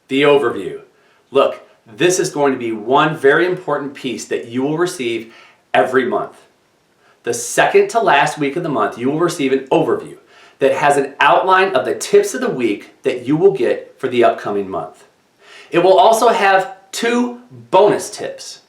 The overview. Look, this is going to be one very important piece that you will receive every month. The second to last week of the month, you will receive an overview that has an outline of the tips of the week that you will get for the upcoming month. It will also have 2 bonus tips.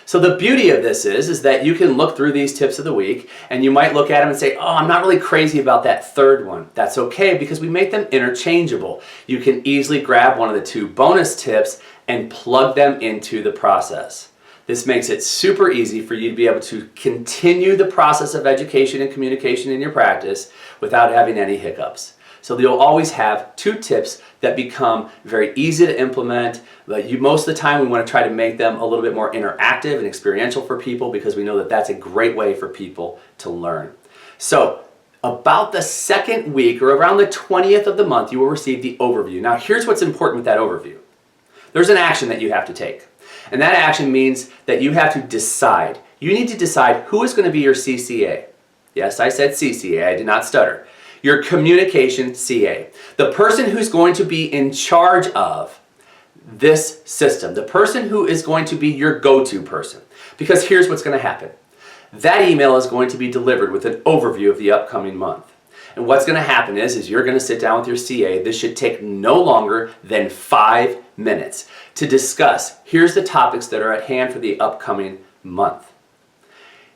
So the beauty of this is that you can look through these tips of the week and you might look at them and say, oh, I'm not really crazy about that third one. That's okay because we make them interchangeable. You can easily grab one of the 2 bonus tips and plug them into the process. This makes it super easy for you to be able to continue the process of education and communication in your practice without having any hiccups. So you'll always have 2 tips that become very easy to implement. But most of the time we want to try to make them a little bit more interactive and experiential for people because we know that that's a great way for people to learn. So about the second week or around the 20th of the month, you will receive the overview. Now here's what's important with that overview. There's an action that you have to take. And that action means that you have to decide. You need to decide who is going to be your CCA. Yes, I said CCA, I did not stutter. Your communication CA. The person who's going to be in charge of this system. The person who is going to be your go-to person. Because here's what's going to happen. That email is going to be delivered with an overview of the upcoming month. And what's going to happen is you're going to sit down with your CA. This should take no longer than 5 minutes to discuss. Here's the topics that are at hand for the upcoming month.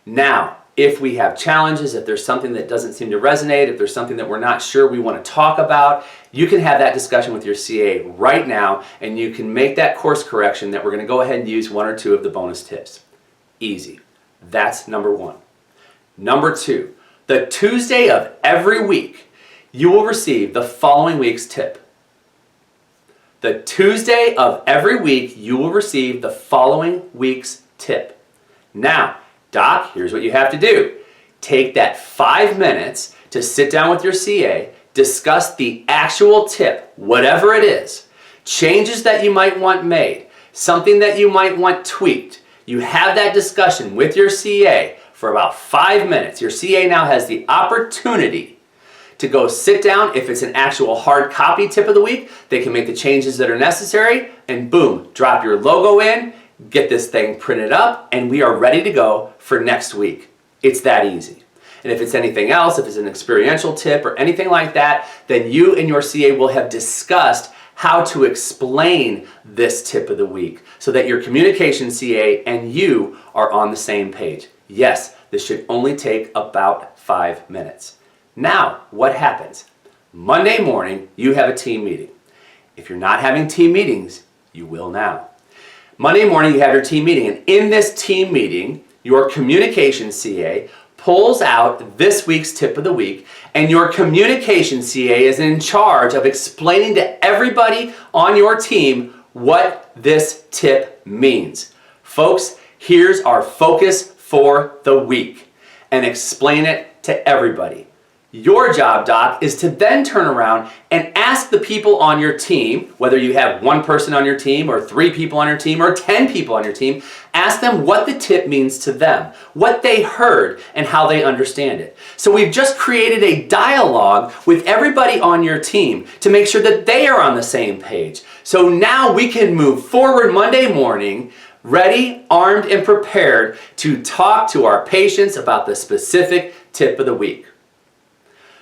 Now, if we have challenges, if there's something that doesn't seem to resonate, if there's something that we're not sure we want to talk about, you can have that discussion with your CA right now and you can make that course correction that we're going to go ahead and use 1 or 2 of the bonus tips. Easy. That's number 1. Number 2, the Tuesday of every week, you will receive the following week's tip. The Tuesday of every week, you will receive the following week's tip. Now, Doc, here's what you have to do. Take that 5 minutes to sit down with your CA, discuss the actual tip, whatever it is, changes that you might want made, something that you might want tweaked. You have that discussion with your CA for about 5 minutes. Your CA now has the opportunity to go sit down. If it's an actual hard copy tip of the week, they can make the changes that are necessary and boom, drop your logo in, get this thing printed up, and we are ready to go for next week. It's that easy. And if it's anything else, if it's an experiential tip or anything like that, then you and your CA will have discussed how to explain this tip of the week so that your communication CA and you are on the same page. Yes, this should only take about 5 minutes. Now, what happens? Monday morning, you have a team meeting. If you're not having team meetings, you will now. Monday morning, you have your team meeting, and in this team meeting, your communication CA pulls out this week's tip of the week, and your communication CA is in charge of explaining to everybody on your team what this tip means. Folks, here's our focus for the week, and explain it to everybody. Your job, Doc, is to then turn around and ask the people on your team, whether you have 1 person on your team or 3 people on your team or 10 people on your team, ask them what the tip means to them, what they heard, and how they understand it. So we've just created a dialogue with everybody on your team to make sure that they are on the same page. So now we can move forward Monday morning, ready, armed, and prepared to talk to our patients about the specific tip of the week.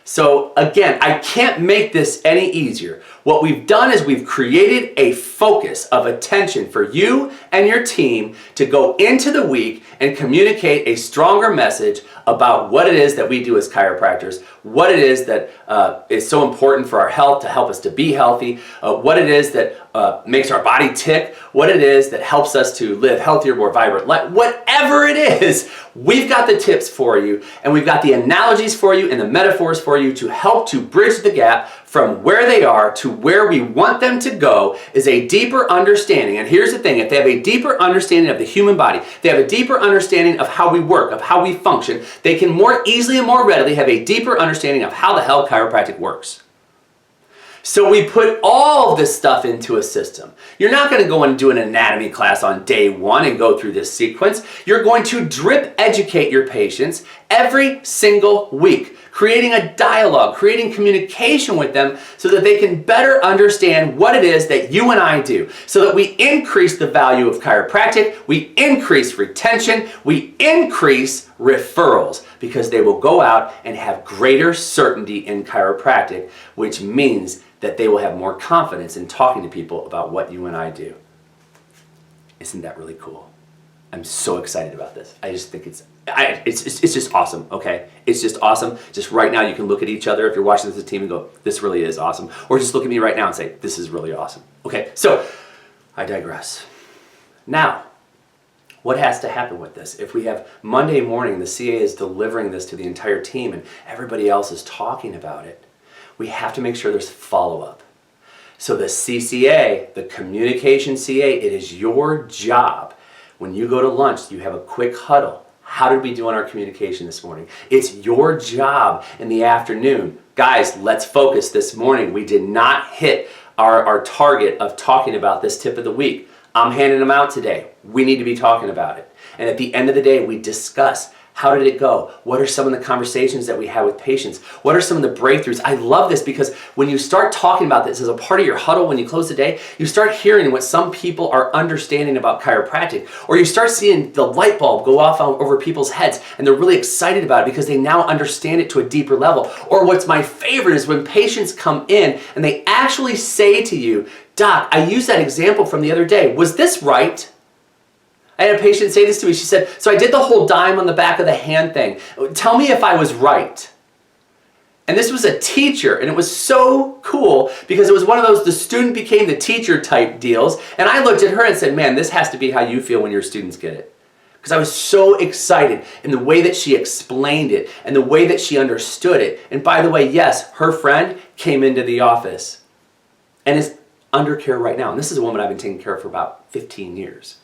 So again, I can't make this any easier. What we've done is we've created a focus of attention for you and your team to go into the week and communicate a stronger message about what it is that we do as chiropractors, what it is that is so important for our health to help us to be healthy, what it is that makes our body tick, what it is that helps us to live healthier, more vibrant life. Whatever it is, we've got the tips for you, and we've got the analogies for you and the metaphors for you to help to bridge the gap from where they are to where we want them to go is a deeper understanding. And here's the thing, if they have a deeper understanding of the human body, they have a deeper understanding of how we work, of how we function, they can more easily and more readily have a deeper understanding of how the hell chiropractic works. So we put all of this stuff into a system. You're not going to go and do an anatomy class on day 1 and go through this sequence. You're going to drip educate your patients every single week, creating a dialogue, creating communication with them so that they can better understand what it is that you and I do, so that we increase the value of chiropractic, we increase retention, we increase referrals, because they will go out and have greater certainty in chiropractic, which means that they will have more confidence in talking to people about what you and I do. Isn't that really cool? I'm so excited about this. I just think it's just awesome, okay? It's just awesome. Just right now you can look at each other if you're watching this as a team and go, this really is awesome. Or just look at me right now and say, this is really awesome. Okay, so I digress. Now, what has to happen with this? If we have Monday morning, the CA is delivering this to the entire team and everybody else is talking about it, we have to make sure there's follow-up. So the CCA, the communication CA, it is your job. When you go to lunch, you have a quick huddle. How did we do on our communication this morning? It's your job in the afternoon. Guys, let's focus this morning. We did not hit our target of talking about this tip of the week. I'm handing them out today. We need to be talking about it. And at the end of the day, we discuss, how did it go? What are some of the conversations that we had with patients? What are some of the breakthroughs? I love this because when you start talking about this as a part of your huddle when you close the day, you start hearing what some people are understanding about chiropractic, or you start seeing the light bulb go off over people's heads and they're really excited about it because they now understand it to a deeper level. Or what's my favorite is when patients come in and they actually say to you, Doc, I used that example from the other day. Was this right? I had a patient say this to me. She said, so I did the whole dime on the back of the hand thing. Tell me if I was right. And this was a teacher, and it was so cool because it was one of those the student became the teacher type deals. And I looked at her and said, man, this has to be how you feel when your students get it. Because I was so excited in the way that she explained it and the way that she understood it. And by the way, yes, her friend came into the office and is under care right now. And this is a woman I've been taking care of for about 15 years.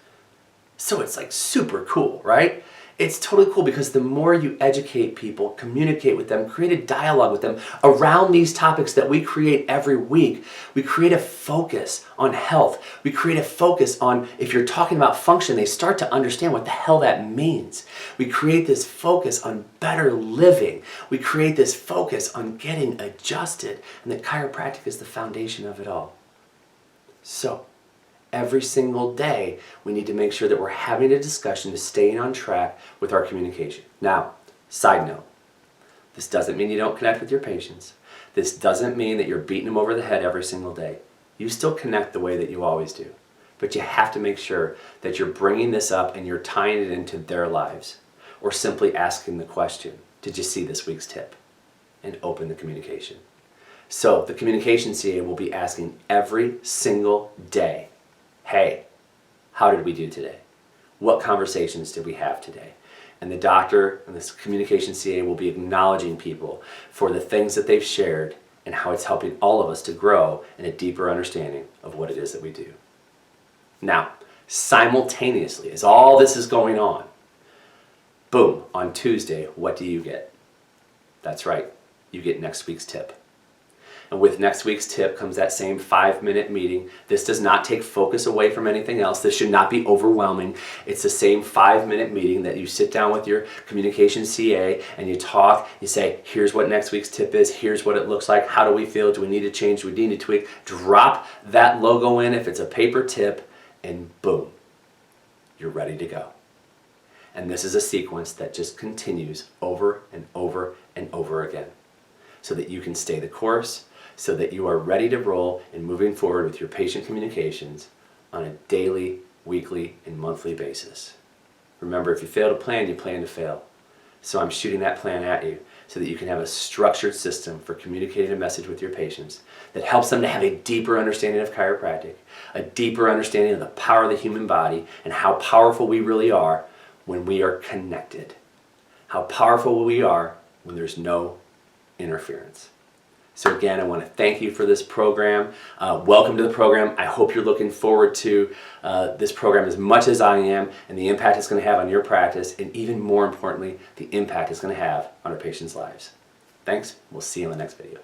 So it's like super cool, right? It's totally cool because the more you educate people, communicate with them, create a dialogue with them around these topics that we create every week, we create a focus on health. We create a focus on, if you're talking about function, they start to understand what the hell that means. We create this focus on better living. We create this focus on getting adjusted, and that chiropractic is the foundation of it all. So, every single day, we need to make sure that we're having a discussion to staying on track with our communication. Now, side note, this doesn't mean you don't connect with your patients. This doesn't mean that you're beating them over the head every single day. You still connect the way that you always do. But you have to make sure that you're bringing this up and you're tying it into their lives. Or simply asking the question, did you see this week's tip? And open the communication. So the communication CA will be asking every single day, hey, how did we do today? What conversations did we have today? And the doctor and this communication CA will be acknowledging people for the things that they've shared and how it's helping all of us to grow in a deeper understanding of what it is that we do. Now, simultaneously, as all this is going on, boom, on Tuesday, what do you get? That's right, you get next week's tip. And with next week's tip comes that same 5-minute meeting. This does not take focus away from anything else. This should not be overwhelming. It's the same 5-minute meeting that you sit down with your communication CA and you talk. You say, here's what next week's tip is. Here's what it looks like. How do we feel? Do we need to change? Do we need to tweak? Drop that logo in if it's a paper tip, and boom, you're ready to go. And this is a sequence that just continues over and over and over again so that you can stay the course, so that you are ready to roll and moving forward with your patient communications on a daily, weekly, and monthly basis. Remember, if you fail to plan, you plan to fail. So I'm shooting that plan at you so that you can have a structured system for communicating a message with your patients that helps them to have a deeper understanding of chiropractic, a deeper understanding of the power of the human body and how powerful we really are when we are connected. How powerful we are when there's no interference. So again, I want to thank you for this program. Welcome to the program. I hope you're looking forward to this program as much as I am, and the impact it's going to have on your practice, and even more importantly, the impact it's going to have on our patients' lives. Thanks. We'll see you in the next video.